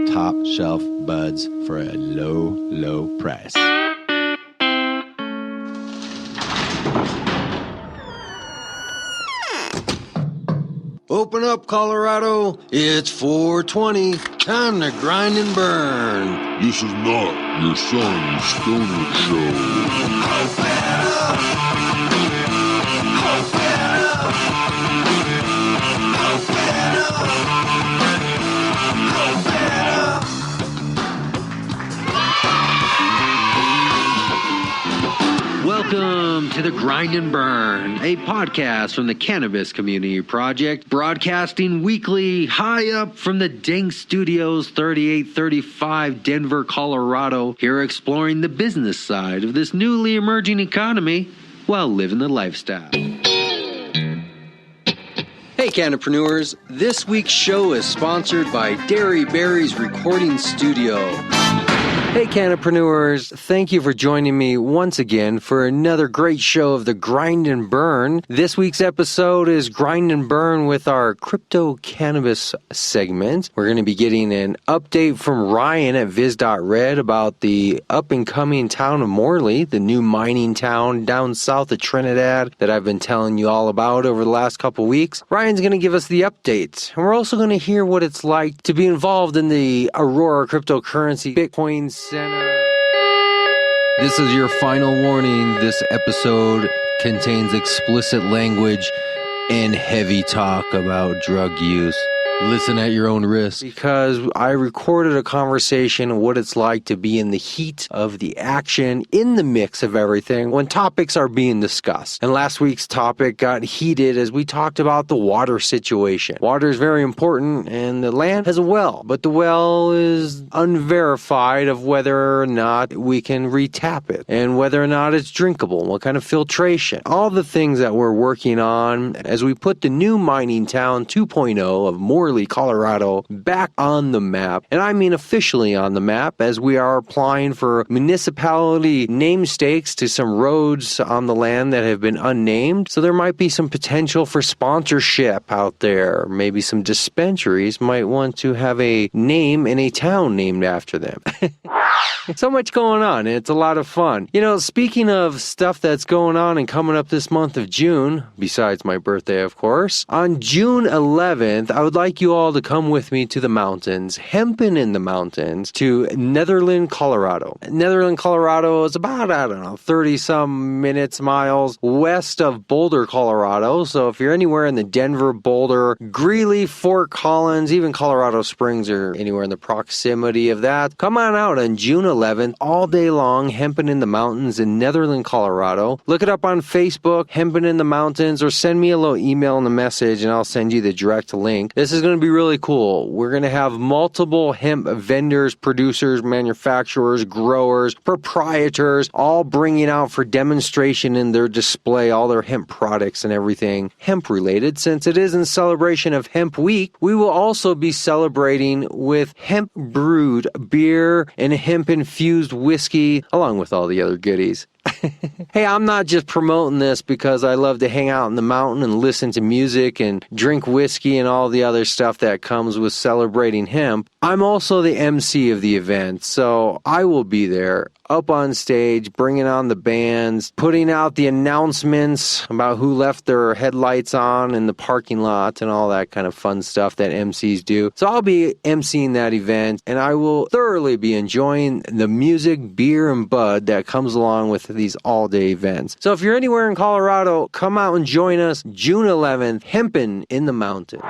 top shelf buds for a low, low price. Open up, Colorado. It's 420. Time to grind and burn. This is not your son's stoner show. Open up! Open up! Open up! Open up! Welcome to the Grind and Burn, a podcast from the Cannabis Community Project, broadcasting weekly high up from the Dank Studios 3835 Denver, Colorado, here exploring the business side of this newly emerging economy while living the lifestyle. Hey Cannapreneurs, this week's show is sponsored by Dairy Berry's Recording Studio. Hey Cannapreneurs, thank you for joining me once again for another great show of the Grind and Burn. This week's episode is Grind and Burn with our crypto cannabis segment. We're going to be getting an update from Ryan at Vis.Red about the up-and-coming town of Morley, the new mining town down south of Trinidad that I've been telling you all about over the last couple weeks. Ryan's going to give us the updates, and we're also going to hear what it's like to be involved in the Aurora cryptocurrency Bitcoin Center. This is your final warning. This episode contains explicit language and heavy talk about drug use. Listen at your own risk. Because I recorded a conversation of what it's like to be in the heat of the action, in the mix of everything, when topics are being discussed. And last week's topic got heated as we talked about the water situation. Water is very important, and the land has a well. But the well is unverified of whether or not we can retap it, and whether or not it's drinkable, what kind of filtration. All the things that we're working on as we put the new mining town 2.0 of Morley, Colorado back on the map. And I mean officially on the map, as we are applying for municipality namestakes to some roads on the land that have been unnamed. So there might be some potential for sponsorship out there. Maybe some dispensaries might want to have a name in a town named after them. So much going on, and it's a lot of fun. You know, speaking of stuff that's going on and coming up this month of June, besides my birthday, of course, on June 11th, I would like you all to come with me to the mountains, Hempen in the mountains, to Netherland, Colorado. Netherland, Colorado is about, 30-some miles west of Boulder, Colorado. So if you're anywhere in the Denver, Boulder, Greeley, Fort Collins, even Colorado Springs, or anywhere in the proximity of that, come on out on June 11th, all day long, Hempen in the Mountains in Netherland, Colorado. Look it up on Facebook, Hempen in the Mountains, or send me a little email in the message and I'll send you the direct link. This is going to be really cool. We're going to have multiple hemp vendors, producers, manufacturers, growers, proprietors, all bringing out for demonstration in their display all their hemp products and everything hemp related. Since it is in celebration of Hemp Week, we will also be celebrating with hemp brewed beer and hemp infused whiskey, along with all the other goodies. Hey, I'm not just promoting this because I love to hang out in the mountain and listen to music and drink whiskey and all the other stuff that comes with celebrating hemp. I'm also the MC of the event, so I will be there up on stage, bringing on the bands, putting out the announcements about who left their headlights on in the parking lot and all that kind of fun stuff that MCs do. So I'll be MCing that event, and I will thoroughly be enjoying the music, beer, and bud that comes along with these all-day events. So if you're anywhere in Colorado, come out and join us June 11th, Hempen in the Mountains.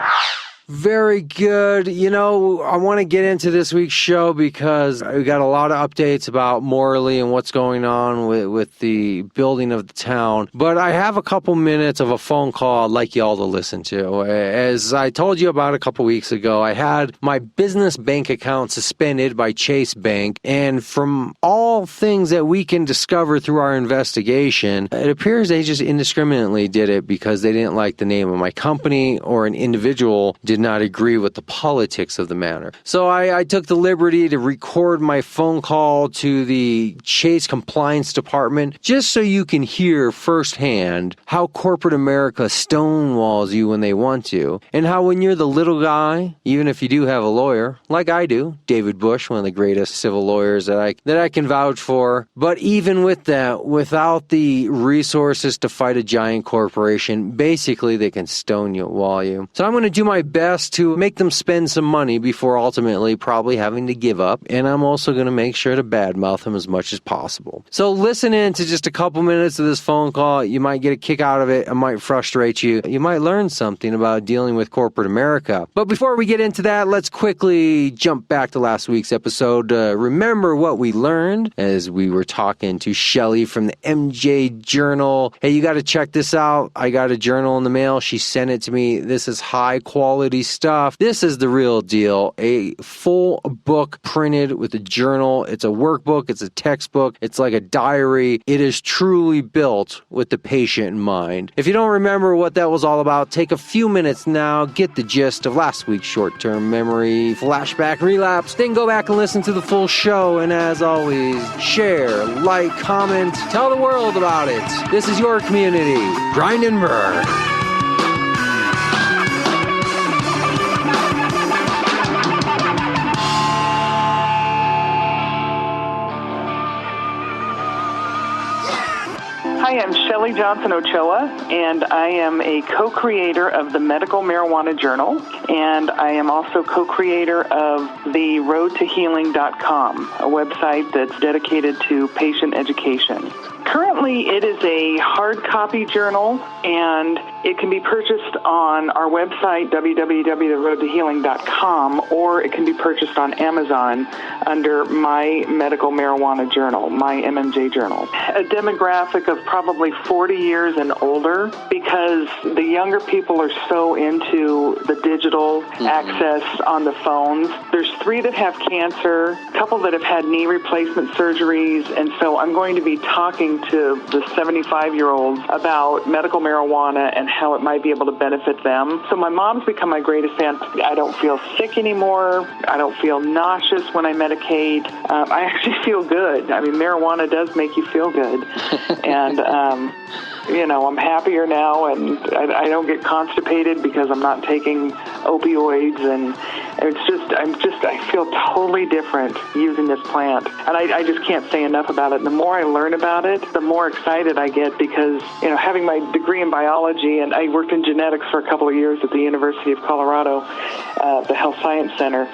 Very good. You know, I want to get into this week's show because we got a lot of updates about Morley and what's going on with the building of the town. But I have a couple minutes of a phone call I'd like you all to listen to. As I told you about a couple weeks ago, I had my business bank account suspended by Chase Bank. And from all things that we can discover through our investigation, it appears they just indiscriminately did it because they didn't like the name of my company or an individual did not agree with the politics of the matter. So I took the liberty to record my phone call to the Chase Compliance Department just so you can hear firsthand how corporate America stonewalls you when they want to, and how when you're the little guy, even if you do have a lawyer, like I do, David Bush, one of the greatest civil lawyers that I can vouch for, but even with that, without the resources to fight a giant corporation, basically they can stonewall you. So I'm going to do my best to make them spend some money before ultimately probably having to give up, and I'm also going to make sure to badmouth them as much as possible. So listen in to just a couple minutes of this phone call. You might get a kick out of it. It might frustrate you. You might learn something about dealing with corporate America. But before we get into that, let's quickly jump back to last week's episode. Remember what we learned as we were talking to Shelly from the MJ Journal. Hey, you got to check this out. I got a journal in the mail. She sent it to me. This is high quality stuff. This is the real deal. A full book printed with a journal. It's a workbook. It's a textbook. It's like a diary. It is truly built with the patient in mind. If you don't remember what that was all about, take a few minutes now, get the gist of last week's short-term memory, flashback, relapse, then go back and listen to the full show. And as always, share, like, comment, tell the world about it. This is your community. Grind and burn. Hi, I'm Shelley Johnson Ochoa, and I am a co-creator of the Medical Marijuana Journal, and I am also co-creator of the roadtohealing.com, a website that's dedicated to patient education. Currently, it is a hard copy journal, and it can be purchased on our website, www.theroadtohealing.com, or it can be purchased on Amazon under My Medical Marijuana Journal, My MMJ Journal. A demographic of probably 40 years and older, because the younger people are so into the digital access on the phones. There's 3 that have cancer, a couple that have had knee replacement surgeries, and so I'm going to be talking to the 75-year-olds about medical marijuana and how it might be able to benefit them. So my mom's become my greatest fan. I don't feel sick anymore. I don't feel nauseous when I medicate. I actually feel good. I mean, marijuana does make you feel good. And, I'm happier now, and I don't get constipated because I'm not taking opioids, and I feel totally different using this plant. And I just can't say enough about it. And the more I learn about it, the more excited I get because, having my degree in biology, and I worked in genetics for a couple of years at the University of Colorado, the Health Science Center.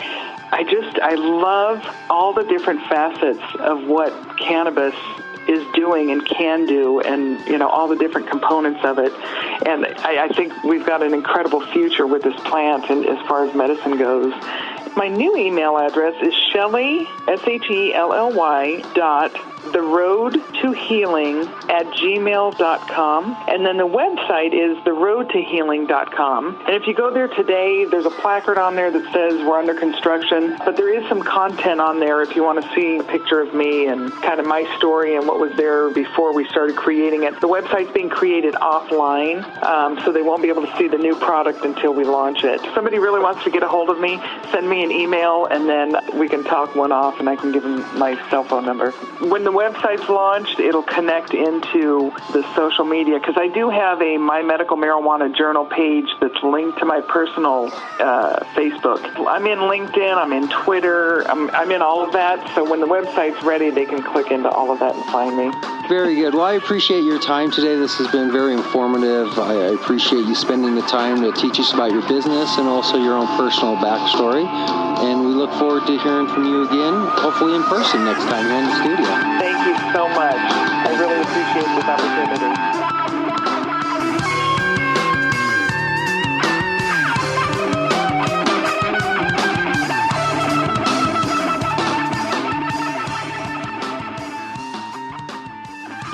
I love all the different facets of what cannabis is doing and can do, and all the different components of it. And I think we've got an incredible future with this plant, and as far as medicine goes. My new email address is Shelley, SHELLY, theroadtohealing@gmail.com. And then the website is theroadtohealing.com. And if you go there today, there's a placard on there that says we're under construction. But there is some content on there if you want to see a picture of me and kind of my story and what was there before we started creating it. The website's being created offline, so they won't be able to see the new product until we launch it. If somebody really wants to get a hold of me, send me an email, and then we can talk one-off, and I can give them my cell phone number. When the website's launched, it'll connect into the social media, because I do have a My Medical Marijuana Journal page that's linked to my personal Facebook. I'm in LinkedIn, I'm in Twitter, I'm in all of that, so when the website's ready, they can click into all of that and find me. Very good. Well, I appreciate your time today. This has been very informative. I appreciate you spending the time to teach us about your business and also your own personal backstory. And we look forward to hearing from you again, hopefully in person next time you're in the studio. Thank you so much. I really appreciate this opportunity.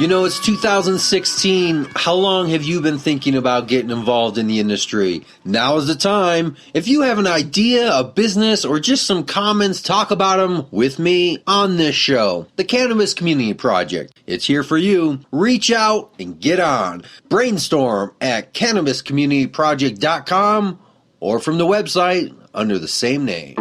It's 2016. How long have you been thinking about getting involved in the industry? Now is the time. If you have an idea, a business, or just some comments, talk about them with me on this show. The Cannabis Community Project. It's here for you. Reach out and get on. Brainstorm at cannabiscommunityproject.com or from the website under the same name.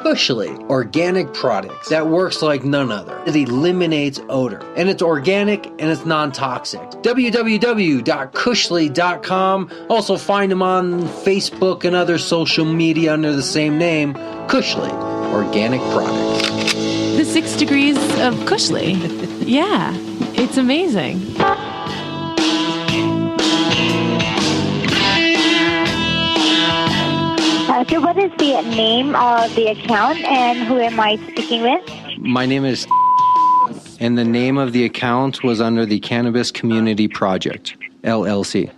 Cushly organic products that works like none other. It eliminates odor, and it's organic and it's non-toxic. www.cushly.com. Also find them on Facebook and other social media under the same name, Cushly Organic Products. The 6 degrees of Cushly. Yeah, it's amazing. So what is the name of the account and who am I speaking with? My name is and the name of the account was under the Cannabis Community Project, LLC.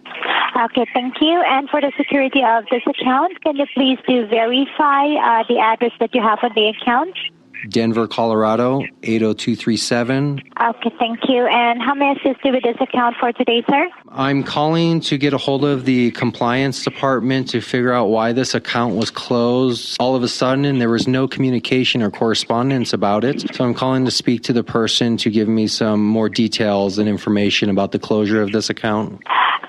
Okay, thank you. And for the security of this account, can you please verify the address that you have on the account? Denver, Colorado, 80237. Okay, thank you. And how may I assist you with this account for today, sir? I'm calling to get a hold of the compliance department to figure out why this account was closed all of a sudden, and there was no communication or correspondence about it. So I'm calling to speak to the person to give me some more details and information about the closure of this account.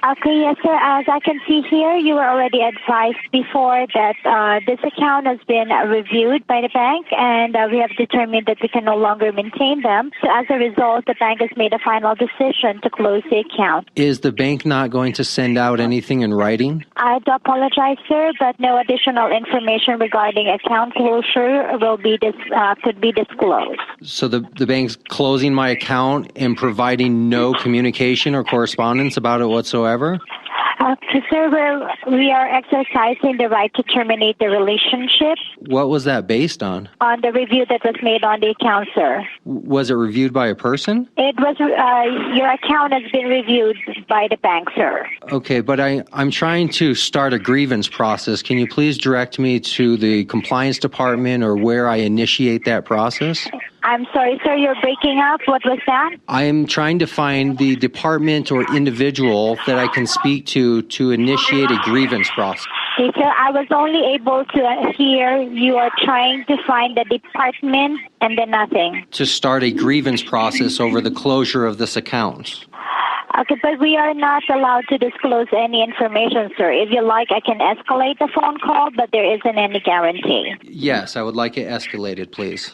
Okay, yes, sir. As I can see here, you were already advised before that this account has been reviewed by the bank, and we have determined that we can no longer maintain them. So as a result, the bank has made a final decision to close the account. Is the bank not going to send out anything in writing? I do apologize, sir, but no additional information regarding account closure could be disclosed. So the bank's closing my account and providing no communication or correspondence about it whatsoever? Sir, we are exercising the right to terminate the relationship. What was that based on? On the review that was made on the account, sir. Was it reviewed by a person? It was, your account has been reviewed by the bank, sir. Okay, but I'm trying to start a grievance process. Can you please direct me to the compliance department or where I initiate that process? I'm sorry, sir, you're breaking up. What was that? I am trying to find the department or individual that I can speak to initiate a grievance process. Okay, sir, I was only able to hear you are trying to find the department and then nothing. To start a grievance process over the closure of this account. Okay, but we are not allowed to disclose any information, sir. If you like, I can escalate the phone call, but there isn't any guarantee. Yes, I would like it escalated, please.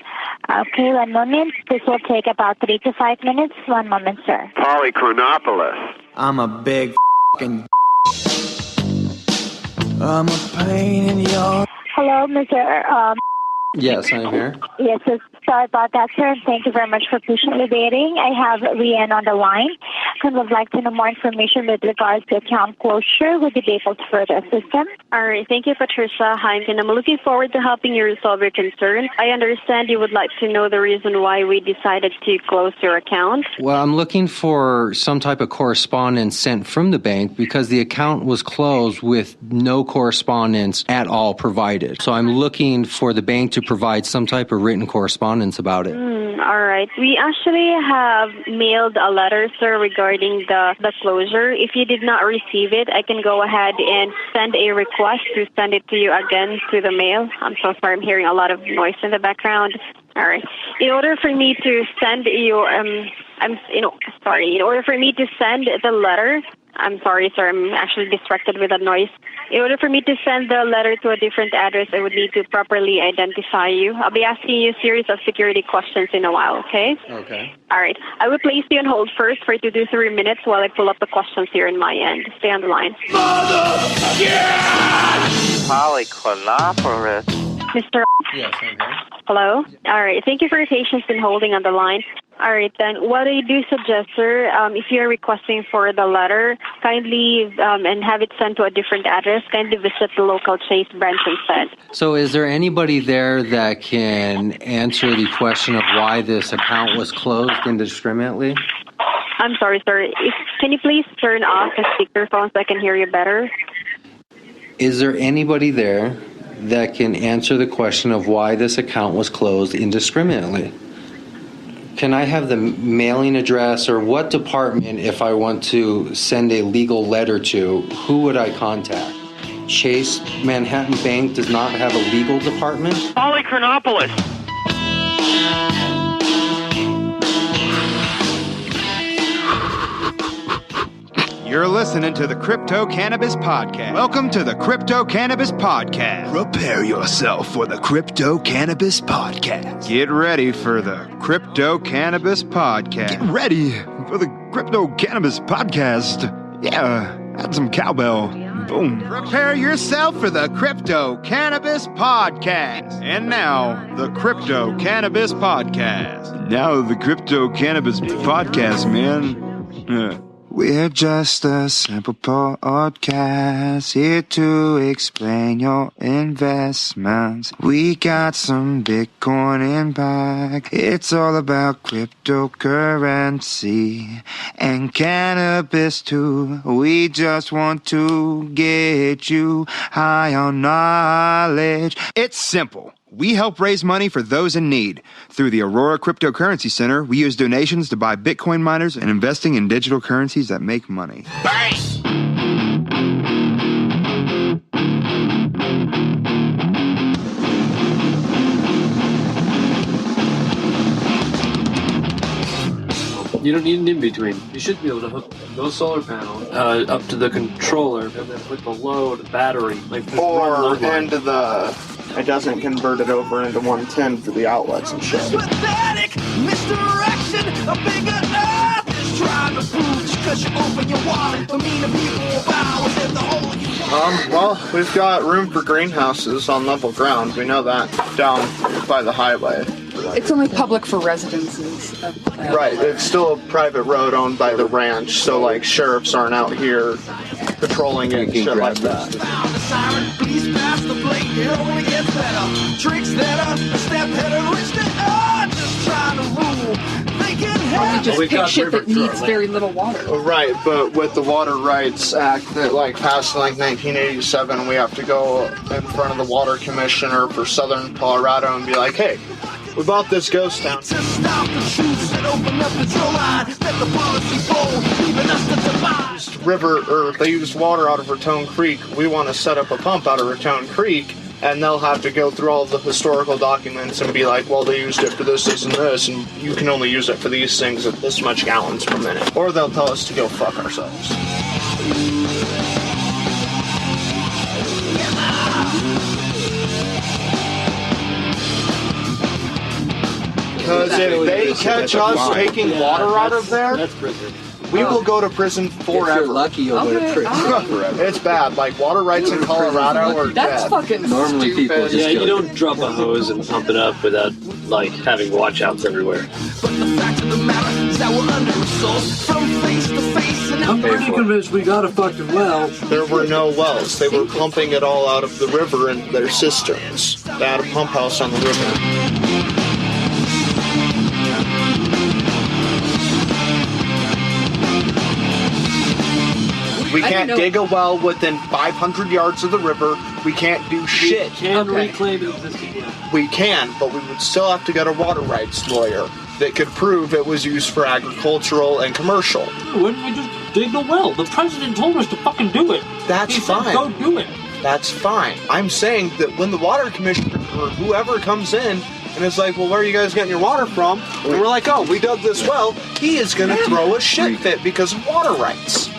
Okay, 1 moment. This will take about 3 to 5 minutes. 1 moment, sir. Polychronopolis. I'm a big f***ing I'm a pain in your... Hello, Mr. Yes, I'm here. Yes, so sorry about that, sir. Thank you very much for patiently waiting. I have Rian on the line and would like to know more information with regards to account closure. Would you be able to further assist him? All right. Thank you, Patricia. Hi, and I'm looking forward to helping you resolve your concern. I understand you would like to know the reason why we decided to close your account. Well, I'm looking for some type of correspondence sent from the bank because the account was closed with no correspondence at all provided. So I'm looking for the bank to provide some type of written correspondence about it. All right. We actually have mailed a letter, sir, regarding the closure. If you did not receive it, I can go ahead and send a request to send it to you again through the mail. I'm so sorry. I'm hearing a lot of noise in the background. All right. In order for me to send you, in order for me to send the letter, I'm sorry, sir. I'm actually distracted with the noise. In order for me to send the letter to a different address, I would need to properly identify you. I'll be asking you a series of security questions in a while, okay? Okay. All right. I will place you on hold first for 2 to 3 minutes while I pull up the questions here in my end. Stay on the line. Polychronopolis. Mr. Yes, I'm here. Hello? All right. Thank you for your patience in holding on the line. All right, then. What I do suggest, sir, if you're requesting for the letter, kindly and have it sent to a different address, kindly visit the local Chase branch instead. So is there anybody there that can answer the question of why this account was closed indiscriminately? I'm sorry, sir. Can you please turn off the speakerphone so I can hear you better? Is there anybody there that can answer the question of why this account was closed indiscriminately? Can I have the mailing address or what department, if I want to send a legal letter to, who would I contact? Chase Manhattan Bank does not have a legal department? Polychronopolis. You're listening to the Crypto Cannabis Podcast. Welcome to the Crypto Cannabis Podcast. Prepare yourself for the Crypto Cannabis Podcast. Get ready for the Crypto Cannabis Podcast. Get ready for the Crypto Cannabis Podcast. Yeah, add some cowbell. Boom. Prepare yourself for the Crypto Cannabis Podcast. And now, the Crypto Cannabis Podcast. Now the Crypto Cannabis Podcast, man. We're just a simple podcast here to explain your investments. We got some Bitcoin in bag. It's all about cryptocurrency and cannabis too. We just want to get you high on knowledge. It's simple. We help raise money for those in need. Through the Aurora Cryptocurrency Center, we use donations to buy Bitcoin miners and investing in digital currencies that make money. Bang! You don't need an in-between. You should be able to hook those solar panels up to the controller and then hook the load battery. Or into the... It doesn't convert it over into 110 for the outlets and shit. Pathetic misdirection, a bigger earth is trying to prove just because you open your wallet, the meaner people will bow as if the hole you Well, we've got room for greenhouses on level ground. We know that down by the highway. It's only public for residences. Right, it's still a private road owned by the ranch, so like sheriffs aren't out here patrolling it and shit like that. please pass the plate, it only gets better. Tricks that are a step ahead of rich that are just trying to rule. They can have just pick shit that needs very little water. Right, but with the Water Rights Act that passed in 1987, we have to go in front of the Water Commissioner for Southern Colorado and be like, hey, we bought this ghost town. To stop the truth and open up the drill line, let the policy fold, leaving us to divide. They use water out of Raton Creek. We want to set up a pump out of Raton Creek, and they'll have to go through all of the historical documents and be like, well, they used it for this, this, and this, and you can only use it for these things at this much gallons per minute. Or they'll tell us to go fuck ourselves. Because if they catch us taking water out of there, we will go to prison forever. If you're lucky, you'll go to prison forever. It's bad. Water rights in Colorado are That's dead. fucking Normally stupid. people just you don't drop a hose and pump it up without having watchouts everywhere. But the fact of the matter is that we're under assault from face to face. And I'm pretty convinced we got a fucking well. There were no wells. They were pumping it all out of the river in their cisterns. They had a pump house on the river. We can't dig a well within 500 yards of the river. We can't do shit. We can reclaim an existing well. We can, but we would still have to get a water rights lawyer that could prove it was used for agricultural and commercial. Why didn't we just dig the well? The president told us to fucking do it. That's fine. Go do it. That's fine. I'm saying that when the water commissioner or whoever comes in and is like, well, where are you guys getting your water from? And we're like, oh, we dug this well. He is going to throw a shit fit because of water rights.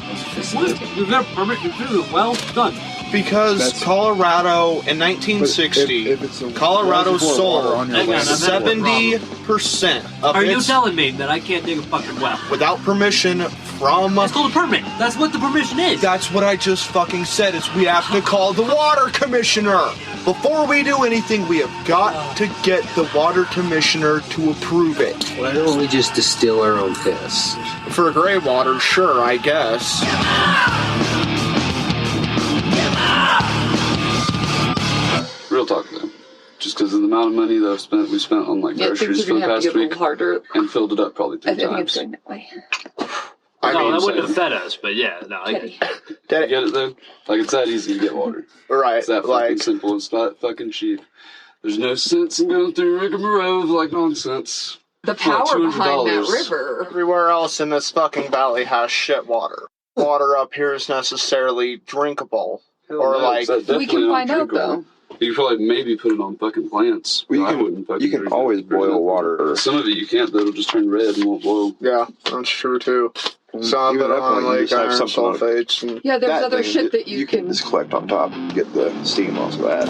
You got a permit to do the well? Done. Because Colorado in 1960, Colorado sold 70% of Are you telling me that I can't dig a fucking well? Without permission from... It's called a permit. That's what the permission is. That's what I just fucking said, is we have to call the water commissioner. Before we do anything, we have got to get the water commissioner to approve it. Why don't we just distill our own piss? For gray water, sure, I guess. Real talk though, just because of the amount of money that we spent on groceries for the past week, and filled it up probably 3 times. I think it's going that way. That wouldn't have fed us, but yeah, no. You get it though? It's that easy to get water. Right. It's that fucking simple. It's that fucking cheap. There's no sense in going through rigmarole of nonsense. The power behind that river. Everywhere else in this fucking valley has shit water. Water up here is necessarily drinkable. We can find out though. You could probably maybe put it on fucking plants. You can always boil water. Some of it you can't, though. It'll just turn red and won't boil. Yeah, that's true too. Some Even that at that are on point, you like just have iron something on it. sulfates. And Yeah, there's That other thing, shit that you can. just collect on top and get the steam off of that.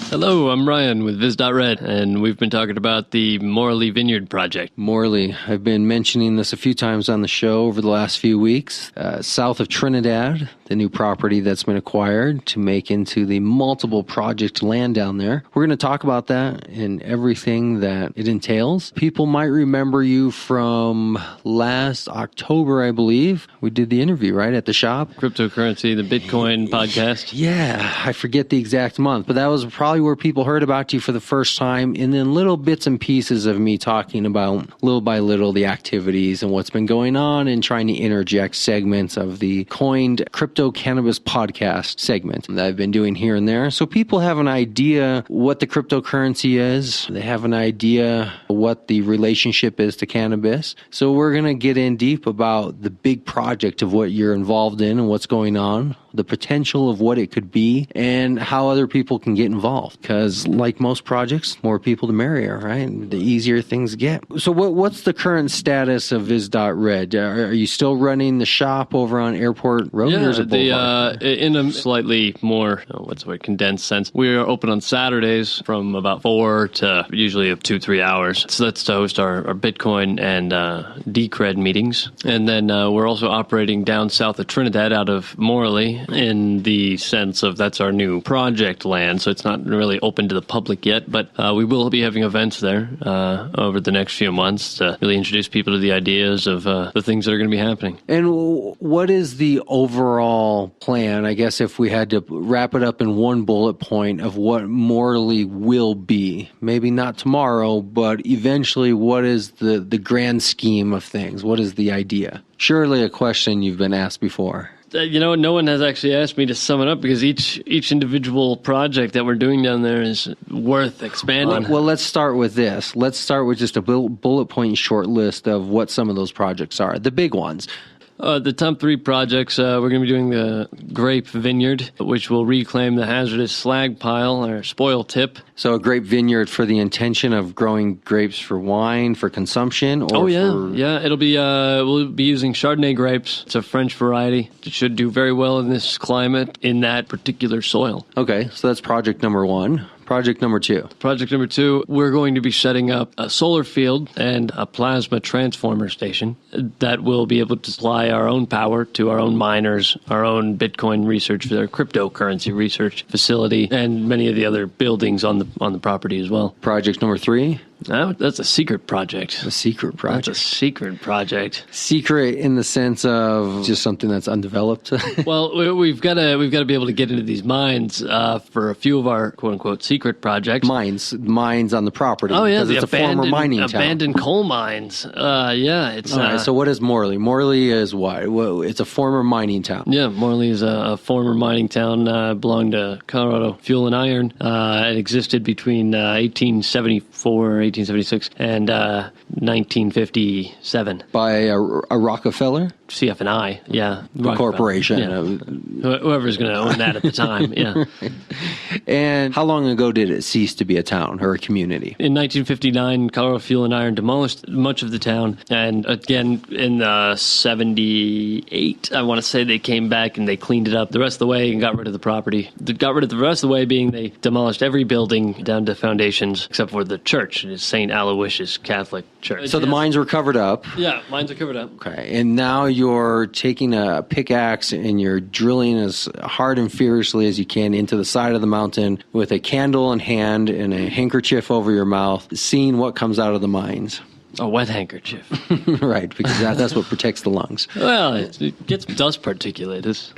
Hello, I'm Ryan with Vis.Red, and we've been talking about the Morley Vineyard project. Morley, I've been mentioning this a few times on the show over the last few weeks. South of Trinidad, the new property that's been acquired to make into the multiple project land down there. We're going to talk about that and everything that it entails. People might remember you from last October, I believe. We did the interview, right, at the shop? Cryptocurrency, the Bitcoin podcast. Yeah, I forget the exact month, but that was probably where people heard about you for the first time, and then little bits and pieces of me talking about little by little the activities and what's been going on and trying to interject segments of the coined Crypto Cannabis podcast segment that I've been doing here and there. So people have an idea what the cryptocurrency is. They have an idea what the relationship is to cannabis. So we're going to get in deep about the big project of what you're involved in and what's going on, the potential of what it could be, and how other people can get involved. Because like most projects, more people the merrier, right? The easier things get. So what's the current status of Vis.Red? Are you still running the shop over on Airport Road? Yeah, or is it in a slightly more, condensed sense. We are open on Saturdays from about 4 to usually 2-3 hours. So that's to host our Bitcoin and Decred meetings. And then we're also operating down south of Trinidad out of Morley in the sense of that's our new project land. So it's not really open to the public yet, but we will be having events there over the next few months to really introduce people to the ideas of the things that are going to be happening. And what is the overall plan, I guess, if we had to wrap it up in one bullet point of what Morley will be? Maybe not tomorrow, but eventually what is the grand scheme of things? What is the idea? Surely a question you've been asked before. No one has actually asked me to sum it up because each individual project that we're doing down there is worth expanding. Well, let's start with this. Let's start with just a bullet point short list of what some of those projects are, the big ones. The top 3 projects, we're going to be doing the grape vineyard, which will reclaim the hazardous slag pile or spoil tip. So a grape vineyard for the intention of growing grapes for wine, for consumption? Or Yeah, it'll be, we'll be using Chardonnay grapes. It's a French variety. It should do very well in this climate in that particular soil. Okay, so that's project number 1. Project number 2. Project number 2, we're going to be setting up a solar field and a plasma transformer station that will be able to supply our own power to our own miners, our own Bitcoin research for their cryptocurrency research facility, and many of the other buildings on the property as well. Project number 3. That's a secret project. A secret project. That's a secret project. Secret in the sense of just something that's undeveloped. Well, we've got to be able to get into these mines for a few of our quote unquote secret projects. Mines on the property. Oh yeah, because it's a former mining town. Abandoned coal mines. It's. All right, so what is Morley? Morley is what? Well, it's a former mining town. Yeah, Morley is a former mining town. Belonged to Colorado Fuel and Iron. It existed between 1874. 1876 and 1957. By a Rockefeller? CF&I, yeah. The corporation. Yeah. Whoever's going to own that at the time, yeah. And how long ago did it cease to be a town or a community? In 1959, Colorado Fuel and Iron demolished much of the town. And again, in 78, I want to say they came back and they cleaned it up the rest of the way and got rid of the property. They got rid of the rest of the way being they demolished every building down to foundations except for the church. It is St. Aloysius Catholic Church. So the mines were covered up. Yeah, mines are covered up. Okay, and now you're taking a pickaxe and you're drilling as hard and furiously as you can into the side of the mountain with a candle in hand and a handkerchief over your mouth, seeing what comes out of the mines. A wet handkerchief. Right, because that's what protects the lungs. Well, it gets dust particulates.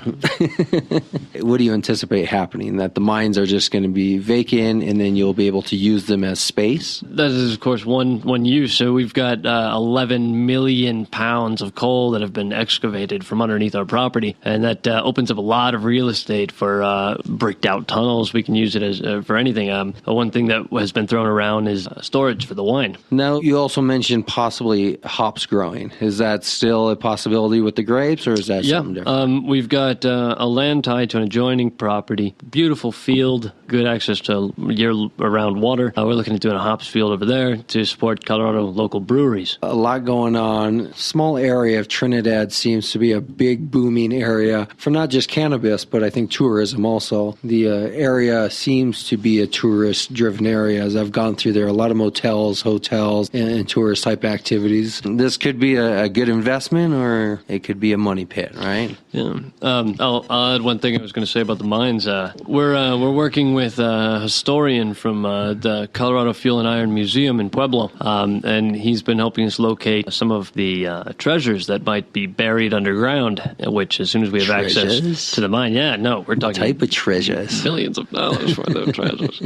What do you anticipate happening? That the mines are just going to be vacant and then you'll be able to use them as space? That is, of course, one use. So we've got 11 million pounds of coal that have been excavated from underneath our property, and that opens up a lot of real estate for bricked out tunnels. We can use it as for anything. One thing that has been thrown around is storage for the wine. Now, you also mentioned mentioned possibly hops growing. Is that still a possibility with the grapes, or is that something different? We've got a land tie to an adjoining property. Beautiful field, good access to year-round water. We're looking at doing a hops field over there to support Colorado local breweries. A lot going on. Small area of Trinidad seems to be a big booming area for not just cannabis, but I think tourism also. The area seems to be a tourist-driven area. As I've gone through there, a lot of motels, hotels, and tourist-type activities. This could be a good investment, or it could be a money pit, right? Yeah. I'll add one thing I was going to say about the mines. We're working with a historian from the Colorado Fuel and Iron Museum in Pueblo, and he's been helping us locate some of the treasures that might be buried underground, which as soon as we have access to the mine, we're talking... What type of treasures? Millions of dollars worth of treasures.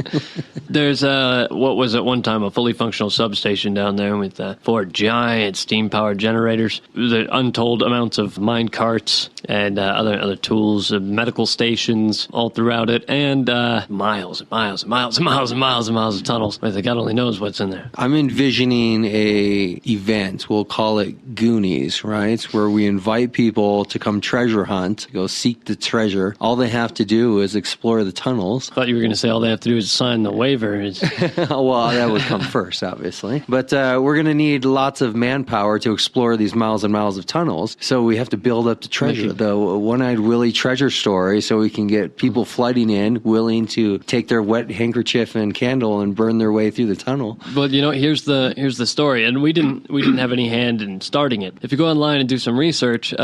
There's what was at one time a fully functional substation down there with 4 giant steam-powered generators, the untold amounts of mine carts and other tools, medical stations all throughout it, and miles and miles and miles and miles and miles and miles of tunnels. I think God only knows what's in there. I'm envisioning a event, we'll call it Goonies, right? Where we invite people to come treasure hunt, go seek the treasure. All they have to do is explore the tunnels. I thought you were going to say all they have to do is sign the waiver. Well, that would come first, obviously. But we're going to need lots of manpower to explore these miles and miles of tunnels, so we have to build up the treasure. The One-Eyed Willie treasure story, so we can get people flooding in, willing to take their wet handkerchief and candle and burn their way through the tunnel. But here's the story, and we didn't have any hand in starting it. If you go online and do some research,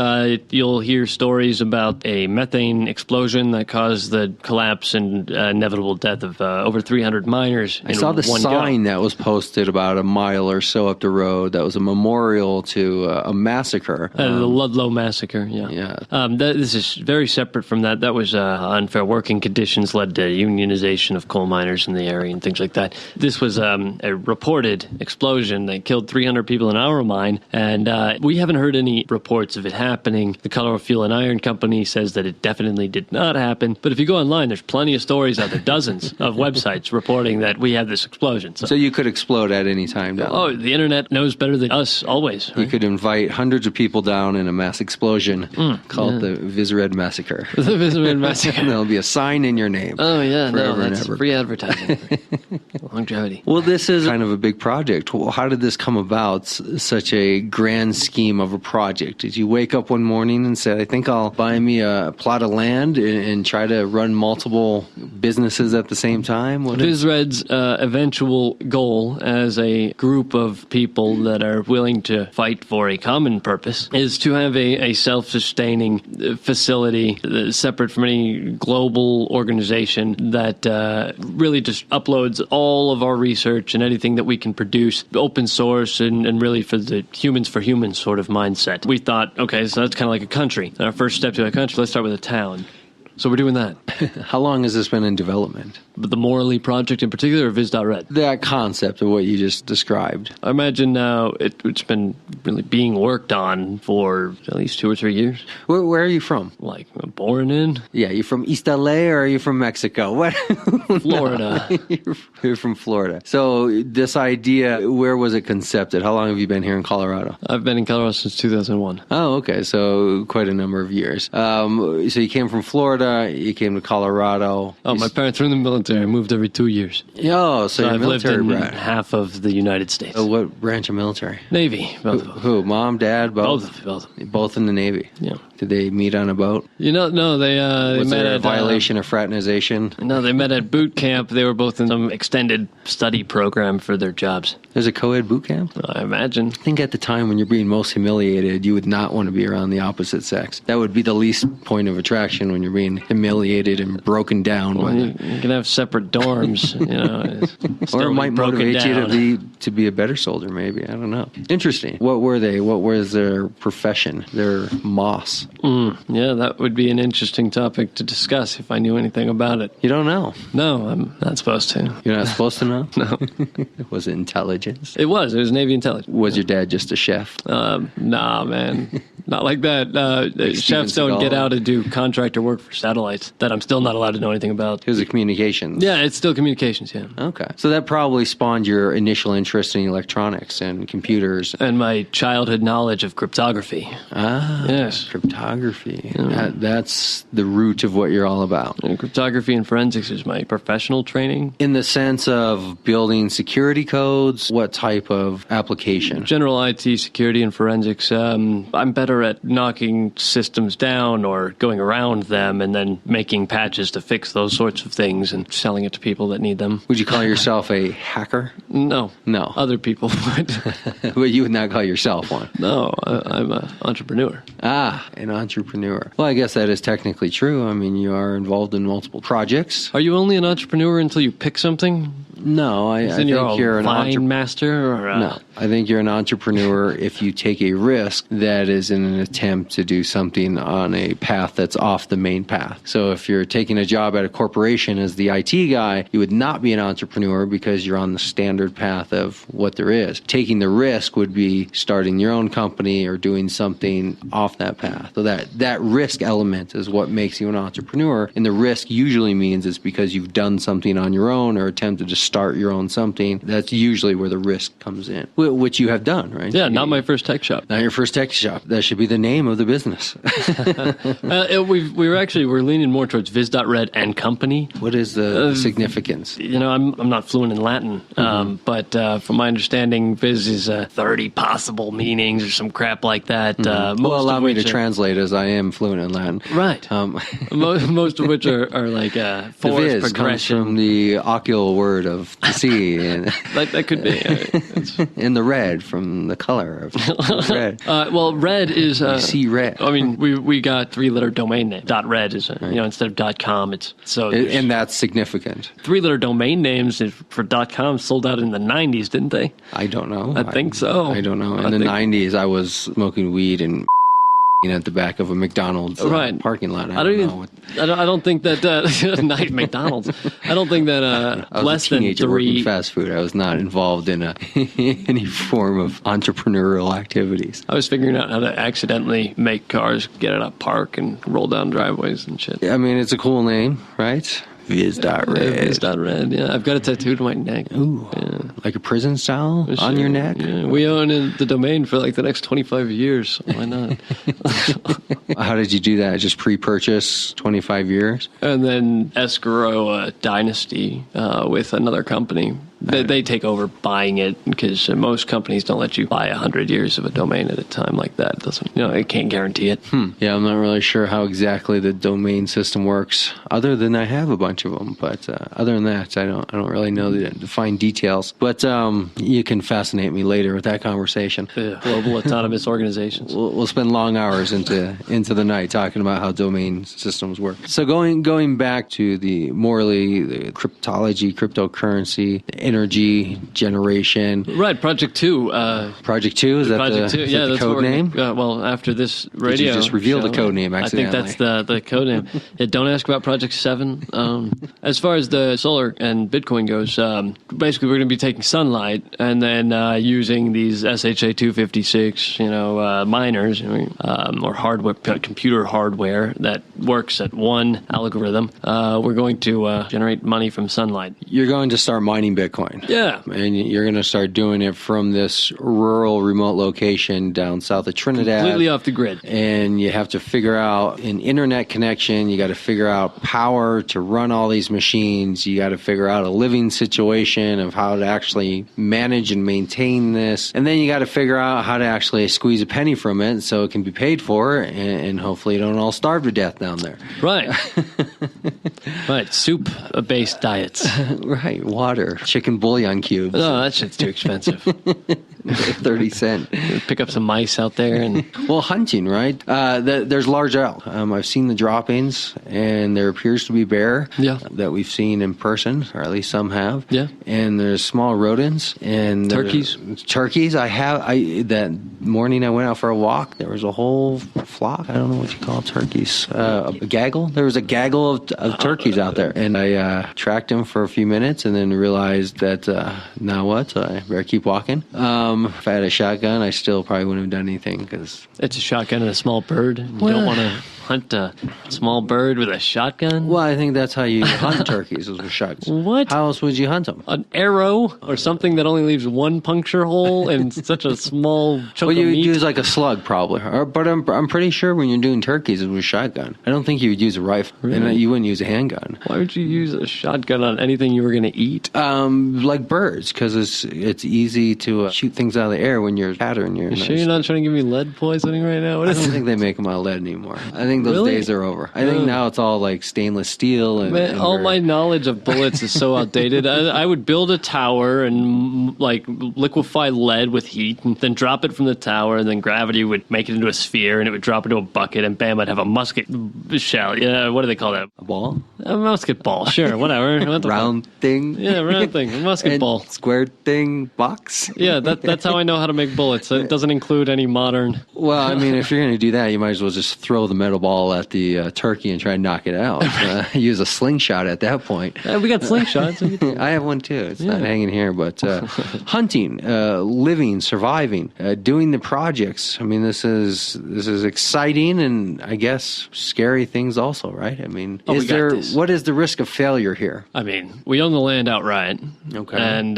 you'll hear stories about a methane explosion that caused the collapse and inevitable death of over 300 miners. I saw the sign that was posted about a mile or so up the road. That was a memorial to a massacre. The Ludlow massacre. Yeah. This is very separate from that. That was unfair working conditions led to unionization of coal miners in the area and things like that. This was a reported explosion that killed 300 people in our mine, and we haven't heard any reports of it happening. The Colorado Fuel and Iron Company says that it definitely did not happen. But if you go online, there's plenty of stories out there, dozens of websites reporting that we had this explosion. So you could explode at any time down there. Oh, the internet knows better than us always. Right? You could invite hundreds of people down in a mass explosion called the Vis.Red Massacre. The Vis.Red Massacre. And there'll be a sign in your name. Oh, yeah. That's free advertising. Longevity. Well, this is kind of a big project. How did this come about, such a grand scheme of a project? Did you wake up one morning and say, I think I'll buy me a plot of land and try to run multiple businesses at the same time? Vis.Red's eventual goal as a group of people that are willing to fight for a common purpose is to have a self-sustaining facility separate from any global organization that really just uploads all of our research and anything that we can produce open source and really for the humans for humans sort of mindset. We thought, okay, so that's kind of like a country. Our first step to a country, let's start with a town. So we're doing that. How long has this been in development? But the Morley project in particular, or Vis.Red? That concept of what you just described. I imagine now it's been really being worked on for at least 2 or 3 years. Where are you from? Like, born in? Yeah, you from East LA or are you from Mexico? What? Florida. You're from Florida. So this idea, where was it concepted? How long have you been here in Colorado? I've been in Colorado since 2001. Oh, okay. So quite a number of years. So you came from Florida. You came to Colorado. Oh, my parents were in the military. I moved every 2 years. Oh, so you're I've lived in brat. half of the United States. What branch of military? Navy. Who? Mom, dad, both? Both in the Navy? Yeah. Did they meet on a boat? No, they Was met there a at violation of fraternization? No, they met at boot camp. They were both in some extended study program for their jobs. There's a co-ed boot camp? I imagine. I think at the time when you're being most humiliated, you would not want to be around the opposite sex. That would be the least point of attraction when you're being humiliated and broken down. Well, you can have separate dorms, Or it might motivate you to be a better soldier, maybe. I don't know. Interesting. What were they? What was their profession? Their moss? Yeah, that would be an interesting topic to discuss if I knew anything about it. You don't know? No, I'm not supposed to. You're not supposed to know? No. Was it intelligence? It was Navy intelligence. Was your dad just a chef? Nah, man. Not like that. Chefs don't get out and do contractor work for satellites that I'm still not allowed to know anything about. Because of communications. Yeah, it's still communications, yeah. Okay. So that probably spawned your initial interest in electronics and computers. And my childhood knowledge of cryptography. Ah, yes. Cryptography. That's the root of what you're all about. And cryptography and forensics is my professional training. In the sense of building security codes, what type of application? General IT, security, and forensics. I'm better at knocking systems down or going around them and then making patches to fix those sorts of things and selling it to people that need them. Would you call yourself a hacker? No. No. Other people would. But you would not call yourself one? No, I'm an entrepreneur. Ah, an entrepreneur. Well, I guess that is technically true. I mean, you are involved in multiple projects. Are you only an entrepreneur until you pick something? No, I think you're an master. Or no, I think you're an entrepreneur if you take a risk that is in an attempt to do something on a path that's off the main path. So if you're taking a job at a corporation as the IT guy, you would not be an entrepreneur because you're on the standard path of what there is. Taking the risk would be starting your own company or doing something off that path. So that risk element is what makes you an entrepreneur. And the risk usually means it's because you've done something on your own or attempted to start your own something. That's usually where the risk comes in, which you have done, right? Yeah, not my first tech shop. Not your first tech shop. That should be the name of the business. We're leaning more towards Vis.Red and Company. What is the significance? I'm not fluent in Latin, but from my understanding, Viz is 30 possible meanings or some crap like that. Allow me to translate as I am fluent in Latin. Right. Most of which are like force progression. Comes from the ocular word of the sea. And that could be. And the red from the color of red. Well, red is... you see red. I mean, we got 3-letter domain name. .red is, instead of .com, it's... And that's significant. 3-letter domain names for .com sold out in the 90s, didn't they? I don't know. I think so. I don't know. In the 90s, I was smoking weed and at the back of a McDonald's parking lot. I don't think that night McDonald's. I don't think that I was less a teenager than 3 working fast food. I was not involved in any form of entrepreneurial activities. I was figuring out how to accidentally make cars get out of park and roll down driveways and shit. I mean, it's a cool name, right? Vis.Red. Vis.Red, yeah. I've got it tattooed on my neck. Ooh. Yeah. Like a prison style on your neck? Yeah. We own the domain for like the next 25 years. So why not? How did you do that? Just pre-purchase 25 years? And then escrow a dynasty with another company. They take over buying it because most companies don't let you buy 100 years of a domain at a time like that. It doesn't, it can't guarantee it. Yeah, I'm not really sure how exactly the domain system works, other than I have a bunch of them. But other than that, I don't really know the fine details. But you can fascinate me later with that conversation. Global autonomous organizations. We'll spend long hours into the night talking about how domain systems work. So going back to the cryptology, cryptocurrency, energy generation. Right, Project 2. Project 2? Is that Project 2? Is yeah, that the code name? Well, after this radio Did you just reveal show, the code name accidentally? I think that's the code name. Don't ask about Project 7. As far as the solar and Bitcoin goes, basically we're going to be taking sunlight and then using these SHA-256, miners or hardware, computer hardware that works at one algorithm. We're going to generate money from sunlight. You're going to start mining Bitcoin. Yeah. And you're going to start doing it from this rural, remote location down south of Trinidad. Completely off the grid. And you have to figure out an internet connection. You got to figure out power to run all these machines. You got to figure out a living situation of how to actually manage and maintain this. And then you got to figure out how to actually squeeze a penny from it so it can be paid for, and hopefully you don't all starve to death down there. Right. Right. Soup-based diets. Right. Water. Chicken bouillon cubes. No, that shit's too expensive. 30 cents. Pick up some mice out there. Well, hunting, right? There's large elk. I've seen the droppings, and there appears to be bear that we've seen in person, or at least some have. Yeah. And there's small rodents. And turkeys. Turkeys. That morning I went out for a walk. There was a whole flock. I don't know what you call turkeys. A gaggle? There was a gaggle of turkeys out there. And I tracked them for a few minutes and then realized that, now what? So I better keep walking. If I had a shotgun, I still probably wouldn't have done anything because it's a shotgun and a small bird. You don't want to hunt a small bird with a shotgun? Well, I think that's how you hunt turkeys, is with shotguns. What? How else would you hunt them? An arrow or something that only leaves one puncture hole and such a small chunk Well, you of would meat? use like a slug probably. But I'm pretty sure when you're doing turkeys, it's with a shotgun. I don't think you would use a rifle. Really? And you wouldn't use a handgun. Why would you use a shotgun on anything you were going to eat? Like birds, because it's easy to shoot things out of the air when you're pattern. You sure you're not trying to give me lead poisoning right now? I don't think they make them out of lead anymore. I think those days are over. I think now it's all like stainless steel. And all my knowledge of bullets is so outdated. I would build a tower and like liquefy lead with heat and then drop it from the tower, and then gravity would make it into a sphere and it would drop into a bucket, and bam, I'd have a musket shell. Yeah, what do they call that? A ball? A musket ball, sure, whatever. Round thing? Yeah, round thing. A musket ball. Square thing box? Yeah, that's how I know how to make bullets. It doesn't include any modern... Well, I mean, if you're going to do that, you might as well just throw the metal ball at the turkey and try and knock it out. Use a slingshot at that point. We got slingshots. I have one too. It's not hanging here, but hunting, living, surviving, doing the projects. I mean, this is exciting and I guess scary things also, right? I mean, what is the risk of failure here? I mean, we own the land outright. Okay. And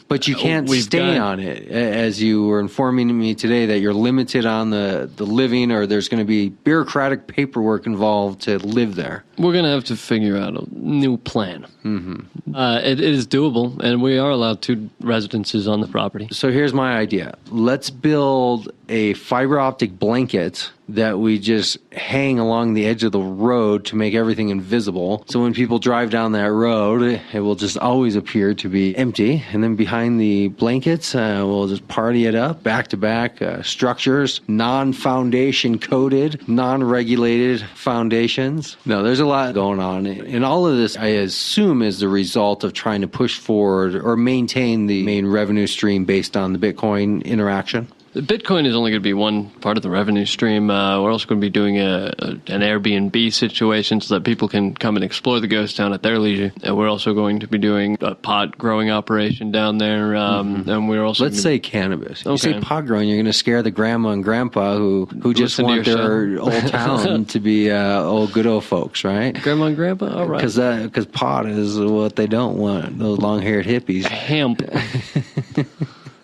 but you can't stay on it, as you were informing me today that you're limited on the living, or there's going to be bureaucratic paperwork involved to live there. We're going to have to figure out a new plan. Mm-hmm. It is doable, and we are allowed 2 residences on the property. So here's my idea. Let's build a fiber optic blanket that we just hang along the edge of the road to make everything invisible. So when people drive down that road, it will just always appear to be empty. And then behind the blankets, we'll just party it up, back-to-back structures, non-foundation coated, non-regulated foundations. No, there's a lot going on. And all of this, I assume, is the result of trying to push forward or maintain the main revenue stream based on the Bitcoin interaction. The Bitcoin is only going to be one part of the revenue stream. We're also going to be doing an Airbnb situation so that people can come and explore the ghost town at their leisure. And we're also going to be doing a pot growing operation down there. And we're also Let's say cannabis. You say pot growing, you're going to scare the grandma and grandpa who just want their old town to be old good old folks, right? Grandma and grandpa? All right. Because pot is what they don't want, those long-haired hippies. Hemp.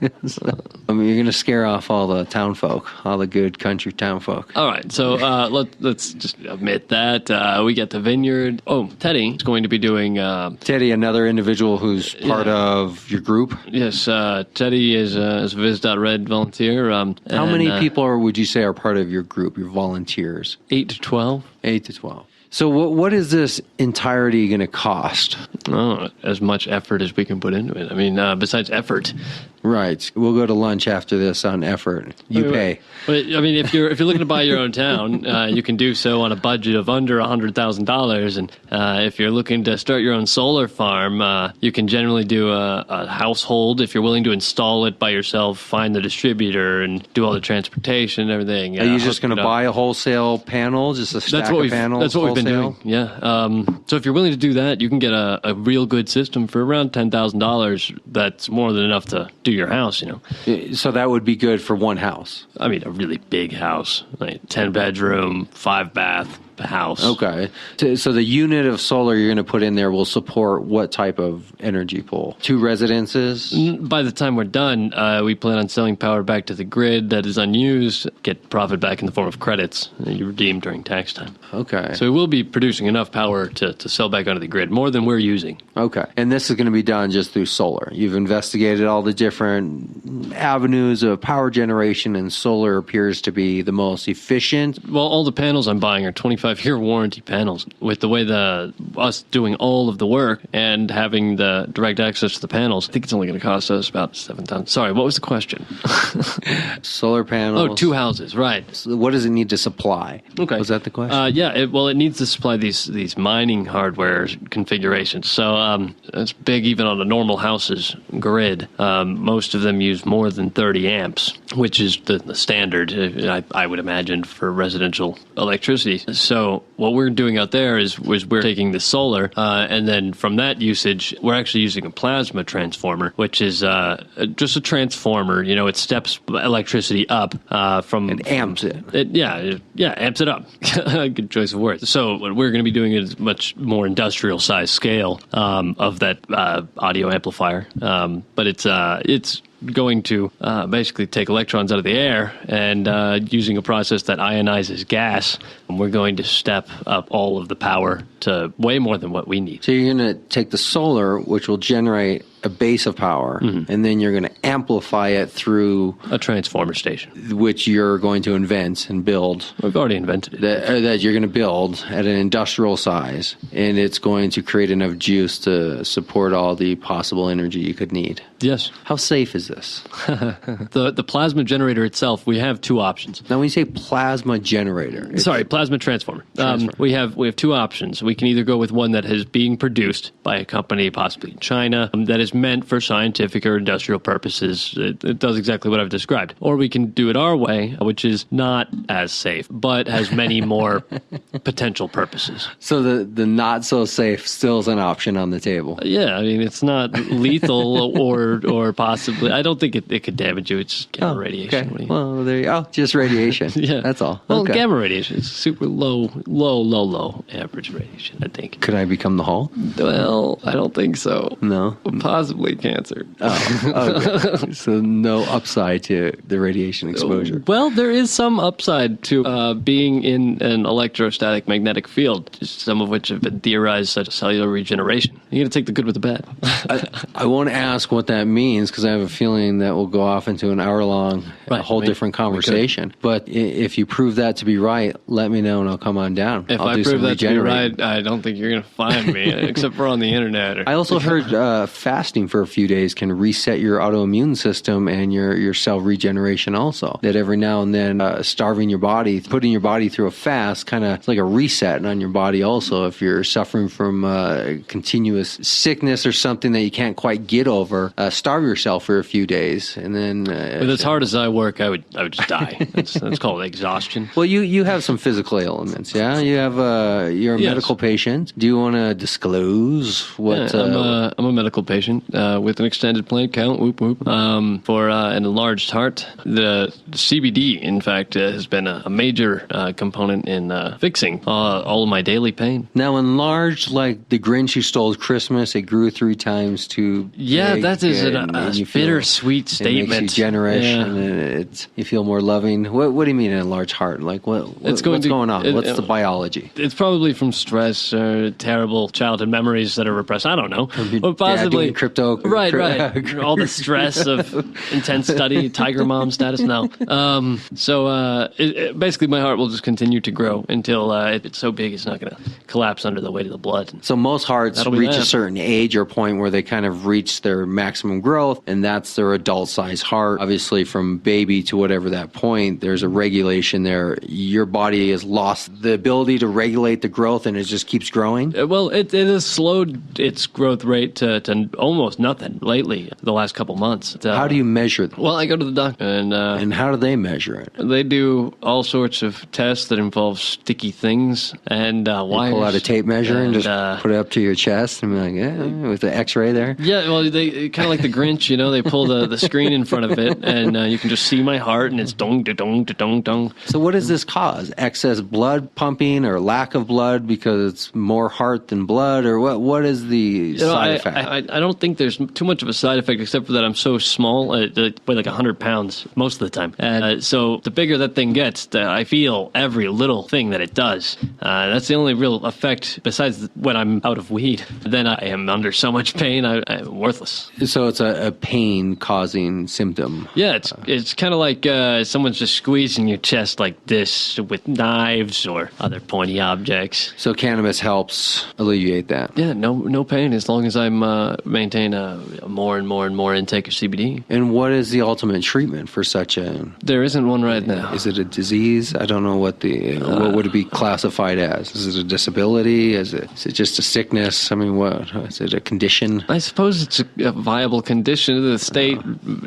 I mean, you're going to scare off all the town folk, all the good country town folk. All right, so let's just admit that. We get the vineyard. Oh, Teddy is going to be doing... Teddy, another individual who's part of your group? Yes, Teddy is a Vis.Red volunteer. How many people would you say are part of your group, your volunteers? 8 to 12. 8 to 12. So what is this entirety going to cost? Oh, as much effort as we can put into it. I mean, besides effort. Right. We'll go to lunch after this on effort. You pay. But I mean, if you're looking to buy your own town, you can do so on a budget of under $100,000. And if you're looking to start your own solar farm, you can generally do a household. If you're willing to install it by yourself, find the distributor and do all the transportation and everything. Are you just going to buy a wholesale panel, just a stack of panels? That's what we've been doing. Yeah. So if you're willing to do that, you can get a real good system for around $10,000. That's more than enough to do your house, you know. So that would be good for one house. I mean, a really big house, like 10 bedroom, 5 bath house. Okay. So the unit of solar you're going to put in there will support what type of energy pool? 2 residences? By the time we're done, we plan on selling power back to the grid that is unused, get profit back in the form of credits that you redeem during tax time. Okay. So we will be producing enough power to sell back onto the grid, more than we're using. Okay. And this is going to be done just through solar. You've investigated all the different avenues of power generation, and solar appears to be the most efficient. Well, all the panels I'm buying are 25-year warranty panels. With the way us doing all of the work and having the direct access to the panels, I think it's only going to cost us about $7,000. Sorry, what was the question? Solar panels. Oh, 2 houses, right. So what does it need to supply? Okay. Was that the question? Yeah, it needs to supply these mining hardware configurations. So it's big even on a normal house's grid. Most of them use more than 30 amps, which is the standard, I would imagine, for residential electricity. So So what we're doing out there is we're taking the solar, and then from that usage, we're actually using a plasma transformer, which is just a transformer. It steps electricity up from... It amps it. Amps it up. Good choice of words. So what we're going to be doing is much more industrial size scale of that audio amplifier. But it's going to basically take electrons out of the air and using a process that ionizes gas, we're going to step up all of the power to way more than what we need. So you're going to take the solar, which will generate a base of power, and then you're going to amplify it through a transformer station, which you're going to invent and build. We've already invented it. That you're going to build at an industrial size, and it's going to create enough juice to support all the possible energy you could need. Yes. How safe is this? The plasma generator itself, we have two options. Now, when you say plasma generator... plasma transformer. We have two options. We can either go with one that is being produced by a company possibly in China that is meant for scientific or industrial purposes. It does exactly what I've described. Or we can do it our way, which is not as safe, but has many more potential purposes. So the not so safe still is an option on the table. Yeah, I mean, it's not lethal or possibly... I don't think it could damage you. It's just gamma radiation. Okay. Well, there you go. Just radiation. Yeah. That's all. Well, gamma radiation is super low average radiation, I think. Could I become the Hulk? Well, I don't think so. No? Possibly cancer. Oh, okay. So no upside to the radiation exposure. Well, there is some upside to being in an electrostatic magnetic field, some of which have been theorized, such as cellular regeneration. You got to take the good with the bad. I won't ask what that means because I have a feeling that we'll go off into an hour-long, whole different conversation. But if you prove that to be right, let me know and I'll come on down. If I prove that to be right, I don't think you're going to find me, except for on the internet. I also heard fasting for a few days can reset your autoimmune system and your cell regeneration also. That every now and then starving your body, putting your body through a fast, kind of like a reset on your body also. If you're suffering from continuous sickness or something that you can't quite get over, starve yourself for a few days. And then... with as hard as I work, I would just die. That's called exhaustion. Well, you have some physical ailments, yeah? You're a medical patient. Do you want to disclose what... Yeah, I'm a medical patient with an extended plate count, whoop whoop, for an enlarged heart. The CBD, in fact, has been a major component in fixing all of my daily pain. Now, enlarged, like the Grinch who stole Christmas, it grew 3 times too big, that is a bittersweet statement. It makes you generous, and you feel more loving. What do you mean an enlarged heart? Like what's going on? What's the biology? It's probably from stress or terrible childhood memories that are repressed. I don't know. But possibly doing crypto. Right. All the stress of intense study, tiger mom status. No. So basically, my heart will just continue to grow until it's so big it's not going to collapse under the weight of the blood. So most hearts reach a certain age or point where they kind of reach their maximum growth, and that's their adult size heart. Obviously, from baby to whatever that point, there's a regulation there. Your body has lost the ability to regulate the growth, and it just keeps growing. Well, it has slowed its growth rate to almost nothing lately, the last couple months. How do you measure that? Well, I go to the doctor. And how do they measure it? They do all sorts of tests that involve sticky things and wires. Pull out a tape measure and just put it up to your chest and be like, with the x-ray there? Yeah, well, they kind of like the Grinch, they pull the screen in front of it, and you can just see my heart, and it's dong, da dong, da dong, dong. So what does this cause? Excess blood pumping or lack of blood because it's more heart than blood, or what is the side effect? I don't think there's too much of a side effect, except for that I'm so small. I weigh like 100 pounds most of the time. And so the bigger that thing gets, I feel every little thing that it does. That's the only real effect, besides when I'm out of weed. Then I am under so much pain, I'm worthless. So it's a pain-causing symptom. Yeah, it's kind of like someone's just squeezing your chest like this with knives or other pointy objects. So cannabis helps alleviate that? Yeah, no pain as long as I'm maintaining maintain a more and more intake of CBD. And what is the ultimate treatment for such a... There isn't one right now. Is it a disease? I don't know what would it be classified as? Is it a disability? Is it just a sickness? I mean, what? Is it a condition? I suppose it's a viable condition. The state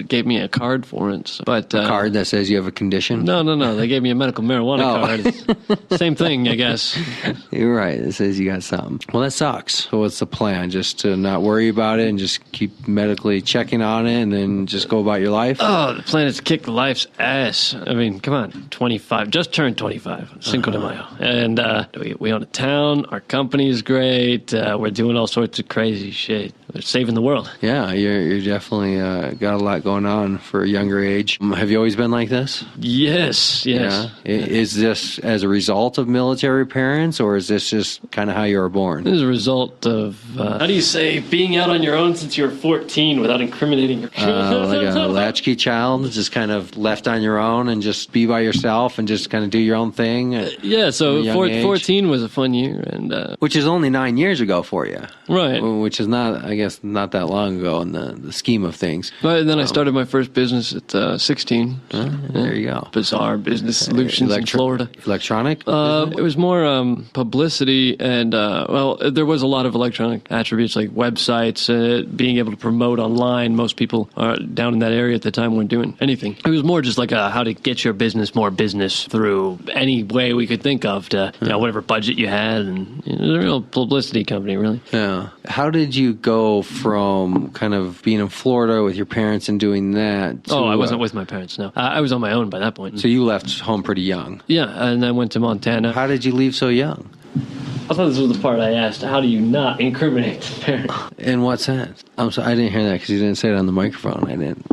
gave me a card for it. But, a card that says you have a condition? No. They gave me a medical marijuana card. Same thing, I guess. You're right. It says you got something. Well, that sucks. So what's the plan? Just to not worry about it and just keep medically checking on it and then just go about your life? Oh, the plan is to kick life's ass. I mean, come on. 25. Just turned 25. Cinco de Mayo. And we own a town. Our company is great. We're doing all sorts of crazy shit. We're saving the world. Yeah, you're definitely got a lot going on for a younger age. Have you always been like this? Yes. Yeah. Is this as a result of military parents, or is this just kind of how you were born? This is a result of, how do you say, being out on your own since you were 14 without incriminating your parents? Like a latchkey child, just kind of left on your own and just be by yourself and just kind of do your own thing? Yeah, so 14 was a fun year. And which is only 9 years ago for you. Right. Which is not, I guess, not that long ago in the scheme of things. But then I started my first business at 16. There you go. Bizarre business solutions in Florida. Electronic? It was more publicity and, there was a lot of electronic attributes like websites, being able to promote online. Most people down in that area at the time weren't doing anything. It was more just like how to get your business more business through any way we could think of to, whatever budget you had. And it was a real publicity company, really. Yeah. How did you go from kind of being in Florida with your parents and doing that to, I wasn't with my parents, no. I was on my own by that point. So you left home pretty young? Yeah, and then went to Montana. How did you leave so young? I thought this was the part I asked. How do you not incriminate the parents? In what sense? I'm sorry, I didn't hear that because you didn't say it on the microphone. I didn't.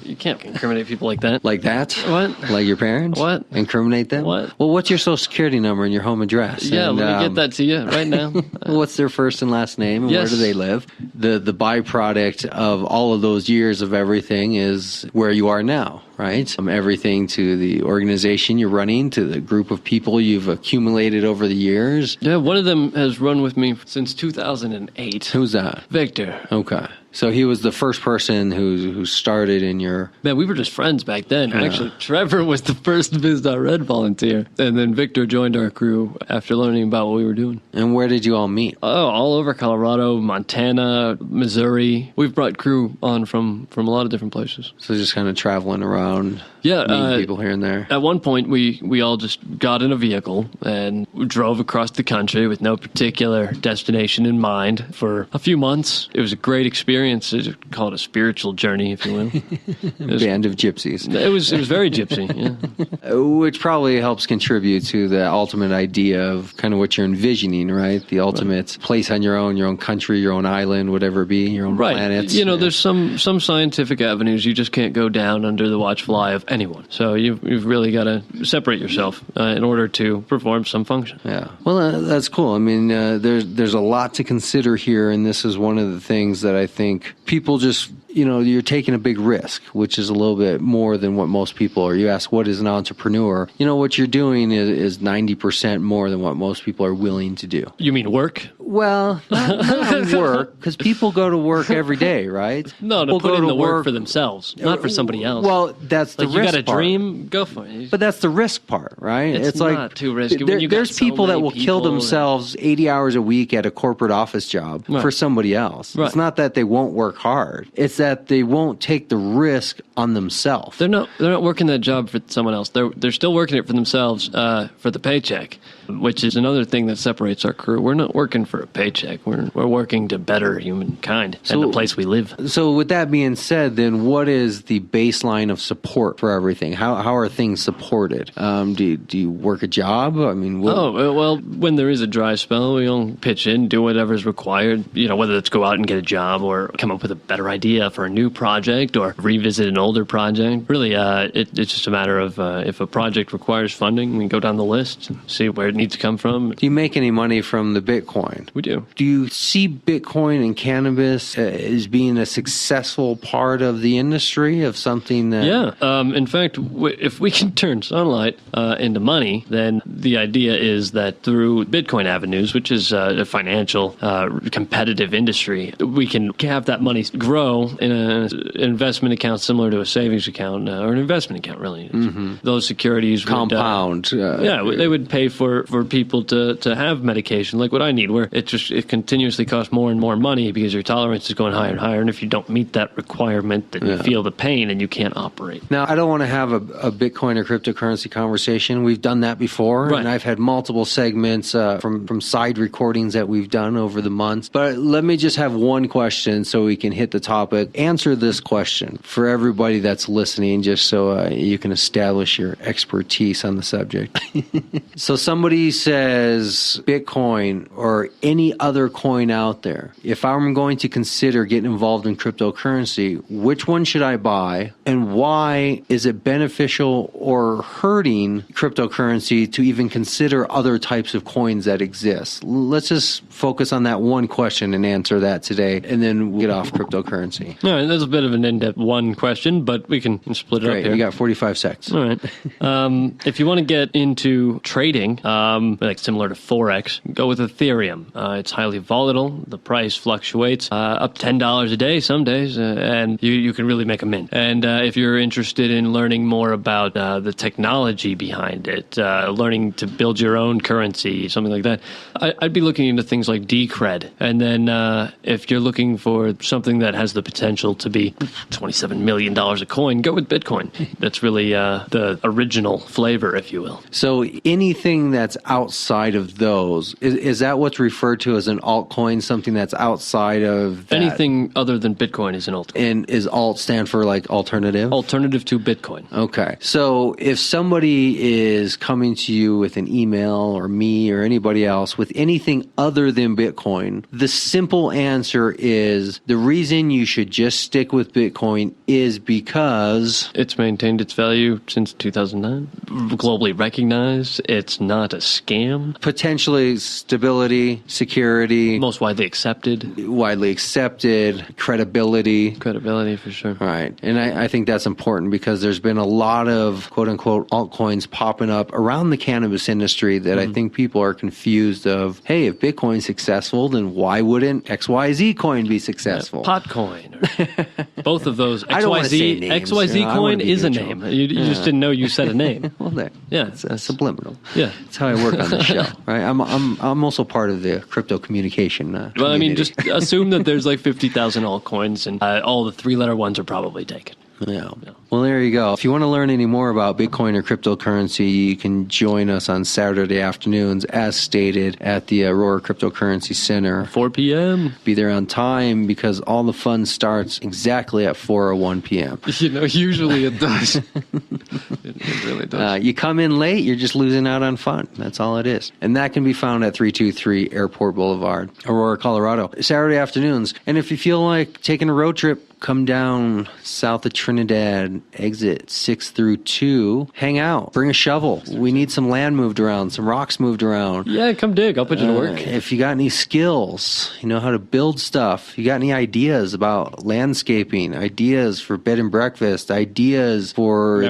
You can't incriminate people like that. Like that? What? Like your parents? What? Incriminate them? What? Well, what's your social security number and your home address? Yeah, and, let me get that to you right now. What's their first and last name and where do they live? The byproduct of all of those years of everything is where you are now, right? From everything to the organization you're running to the group of people you've accumulated over the years. Yeah, one of them has run with me since 2008. Who's that? Victor. Okay. So he was the first person who started in your... Man, we were just friends back then. Yeah. Actually, Trevor was the first Vis.Red volunteer. And then Victor joined our crew after learning about what we were doing. And where did you all meet? Oh, all over Colorado, Montana, Missouri. We've brought crew on from a lot of different places. So just kind of traveling around, meeting people here and there. At one point, we all just got in a vehicle and drove across the country with no particular destination in mind for a few months. It was a great experience. Call it a spiritual journey, if you will. Band of gypsies. It was very gypsy, yeah. Which probably helps contribute to the ultimate idea of kind of what you're envisioning, right? The ultimate place on your own country, your own island, whatever it be, your own planet. There's some scientific avenues you just can't go down under the watchful eye of anyone. So you've really got to separate yourself in order to perform some function. Yeah. Well, that's cool. I mean, there's a lot to consider here, and this is one of the things that I think people just, you're taking a big risk, which is a little bit more than what most people are. You ask, what is an entrepreneur? What you're doing is 90% more than what most people are willing to do. You mean work? Well, not work, because people go to work every day, right? No, to put in the work for themselves, not for somebody else. Well, that's the risk part. You got a dream, go for it. But that's the risk part, right? It's not like, too risky. There's people that will kill themselves 80 hours a week at a corporate office job for somebody else. Right. It's not that they won't work hard. It's that they won't take the risk on themselves. They're not working that job for someone else. They're still working it for themselves for the paycheck, which is another thing that separates our crew. We're not working for a paycheck. We're working to better humankind and the place we live. So with that being said, then what is the baseline of support for everything? How are things supported? Do you work a job? I mean, when there is a dry spell, we all pitch in, do whatever's required. Whether it's go out and get a job or come up with a better idea for a new project or revisit an older project. Really, it's just a matter of if a project requires funding, we go down the list and see where it needs to come from. Do you make any money from the Bitcoin? Bitcoin. We do. Do you see Bitcoin and cannabis as being a successful part of the industry, of something that... Yeah. In fact, if we can turn sunlight into money, then the idea is that through Bitcoin avenues, which is a financial, competitive industry, we can have that money grow in an investment account similar to a savings account, or an investment account, really. Mm-hmm. Those securities compound. They would pay for people to have medication like what I need, where it continuously costs more and more money because your tolerance is going higher and higher, and if you don't meet that requirement, then you feel the pain and you can't operate. Now, I don't want to have a Bitcoin or cryptocurrency conversation. We've done that before, and I've had multiple segments from side recordings that we've done over the months. But let me just have one question so we can hit the topic. Answer this question for everybody that's listening, just so you can establish your expertise on the subject. So somebody says Bitcoin or any other coin out there. If I'm going to consider getting involved in cryptocurrency, which one should I buy, and why is it beneficial or hurting cryptocurrency to even consider other types of coins that exist? Let's just focus on that one question and answer that today, and then we'll get off cryptocurrency. All right, that's a bit of an in-depth one question, but we can split it up here. You got 45 seconds. All right. If you want to get into trading, like similar to Forex, go with Ethereum. It's highly volatile. The price fluctuates up $10 a day some days, and you can really make a mint. And if you're interested in learning more about the technology behind it, learning to build your own currency, something like that, I'd be looking into things like Decred. And then if you're looking for something that has the potential to be $27 million a coin, go with Bitcoin. That's really the original flavor, if you will. So anything that's outside of those, is that what's referred to as an altcoin, something that's outside of that? Anything other than Bitcoin is an altcoin. And is alt stand for like alternative? Alternative to Bitcoin. Okay. So if somebody is coming to you with an email, or me or anybody else with anything other than Bitcoin, the simple answer is the reason you should just stick with Bitcoin is because it's maintained its value since 2009, globally recognized, it's not a scam. Potentially stability, security. Most widely accepted. Credibility. Credibility, for sure. Right. And I think that's important because there's been a lot of quote-unquote altcoins popping up around the cannabis industry that I think people are confused of, hey, if Bitcoin's successful, then why wouldn't XYZ coin be successful? Potcoin. Both of those. I don't want to say names. XYZ coin is a name. You just didn't know you said a name. Well, there. Yeah. It's subliminal. Yeah. That's how I work on the show. Right. I'm also part of the crypto communication community. Well, I mean, just assume that there's like 50,000 altcoins, and all the three-letter ones are probably taken. Yeah. Well, there you go. If you want to learn any more about Bitcoin or cryptocurrency, you can join us on Saturday afternoons, as stated, at the Aurora Cryptocurrency Center. 4 p.m. Be there on time because all the fun starts exactly at 4:01 p.m. Usually it does. It really does. You come in late, you're just losing out on fun. That's all it is. And that can be found at 323 Airport Boulevard, Aurora, Colorado. Saturday afternoons. And if you feel like taking a road trip, come down south of Trinidad, exit 6 through 2. Hang out. Bring a shovel. We need some land moved around, some rocks moved around. Yeah, come dig. I'll put you to work. If you got any skills, you know how to build stuff, you got any ideas about landscaping, ideas for bed and breakfast, ideas for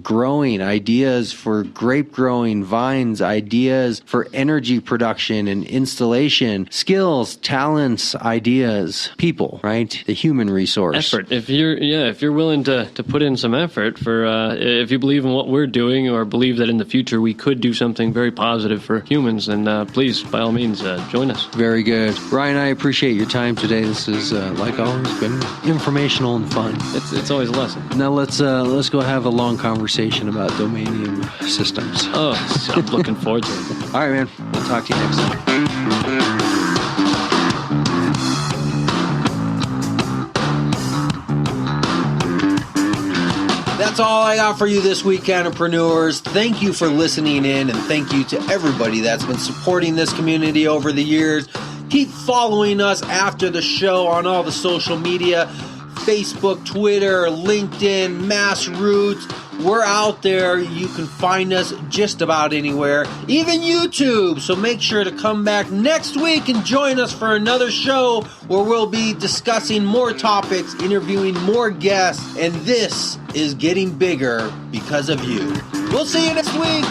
growing, ideas for grape growing, vines, ideas for energy production and installation, skills, talents, ideas, people, right? The human resource. Effort. If you're willing to put in some effort for, if you believe in what we're doing or believe that in the future we could do something very positive for humans, then please, by all means, join us. Very good. Ryan, I appreciate your time today. This is, like always, been informational and fun. It's always a lesson. Now let's go have a long conversation about dominium systems. Oh, I'm looking forward to it. All right, man. We'll talk to you next time. That's all I got for you this week, entrepreneurs. Thank you for listening in, and thank you to everybody that's been supporting this community over the years. Keep following us after the show on all the social media, Facebook, Twitter, LinkedIn, Mass Roots. We're out there. You can find us just about anywhere, even YouTube. So make sure to come back next week and join us for another show where we'll be discussing more topics, interviewing more guests, and this is getting bigger because of you. We'll see you next week.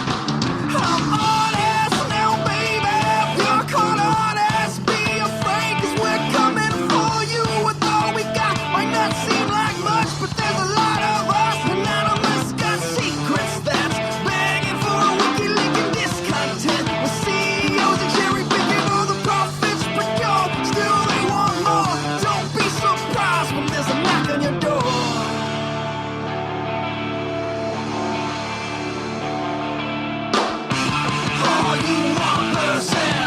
All you want,